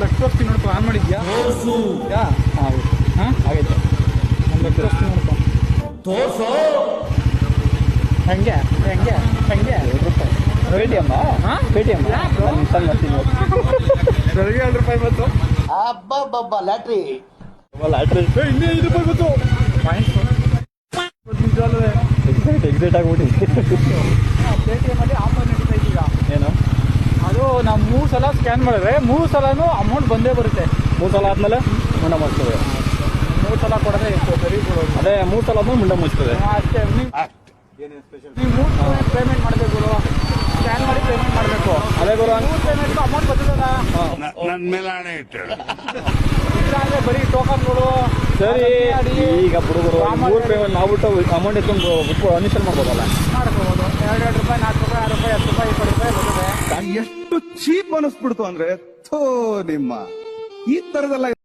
Blood ತೋರಿಸ್ತೀನಿ ನೋಡ್ಕೊ. On ಮಾಡಿದ್ಯಾ? ಯಾ ಆಗೈತೆ. ಒಂದು ಬ್ಲಡ್ ತೋರಿಸ್ತೀನಿ ನೋಡ್ಕೊ. ತೋರ್ಸೋ ಹಂಗೆ ಹಂಗೆ ಹಂಗೆ ಪೇಟಿಎಮ್ ಪೇಟಿಎಮ್ ಇನ್ಸ್ಟಾಲ್ ಮಾಡ್ತೀನಿ. ಬೆಳಗ್ಗೆ 2 ರೂಪಾಯಿ ಬಂತು. ಅಬ್ಬಬ್ಬಬ್ಬ ಲ್ಯಾಟ್ರಿ ಲ್ಯಾಟ್ರಿ ಇನ್ನೇ 5 ರೂಪಾಯಿ ಬಂತು. ಪಾಯಿಂಟ್ಸ್ ಎಕ್ಸಿಟ್ ಆಗ್ಬಿಟ್ಟು ಪೇಟಿಎಮ್ಮಲ್ಲಿ ಆಫರ್ ನಡೀತಾ ಇದೀಗ. ಏನು ಅದು ನಾವು 3 ಸಲ ಸ್ಕ್ಯಾನ್ ಮಾಡಿದ್ರೆ 3 ಸಲನೂ ಅಮೌಂಟ್ ಬಂದೇ ಬರುತ್ತೆ. 3 ಸಲ ಆದ್ಮೇಲೆ ಮುಂಡ ಮುಚ್ತದೆ. 3 ಸಲ ಕೊಡೋದೇ ಎಷ್ಟು ಸರಿ ಕೊಡೋದು. ಅದೇ 3 ಸಲ ಆದ್ಮೇಲೆ ಮುಂಡ ಮುಚ್ತದೆ. ಅಷ್ಟೇ. ನೀವು 3 ಪೇಮೆಂಟ್ ಮಾಡಬೇಕು, ಸ್ಕ್ಯಾನ್ ಮಾಡಿ ಪೇಮೆಂಟ್ ಮಾಡಬೇಕು. ಅದೇ ಗುರು 3 ಪೇಮೆಂಟ್ ಅಮೌಂಟ್ ಬರ್ತದಲ್ಲ. ನನ್ನ ಮೇಲೆ ಹಣೆ ಇಟ್ಟು ಇಲ್ಲಾಂದ್ರೆ ಬರೀ ಟೋಕನ್ಗಳು. ಸರಿ ಈಗ ಹುಡುಗರು 3 ಪೇಮೆಂಟ್ ಮಾಡ್ಬಿಟ್ಟು ಅಮೌಂಟ್ ಎತ್ಕೊಂಡು ಅನಿಷನ್ ಮಾಡ್ಬೋದಲ್ಲ. ಮಾಡ್ಕೋಬೋದು. 2 ರೂಪಾಯಿ 4 ರೂಪಾಯಿ 6 ರೂಪಾಯಿ 10 ರೂಪಾಯಿ 20 ರೂಪಾಯಿ ಬರ್ತದೆ. ಎಷ್ಟು ಚೀಪ್ ಅನಿಸ್ಬಿಡ್ತು ಅಂದ್ರೆ ಥೋ ನಿಮ್ಮ ಈ ತರದೆಲ್ಲ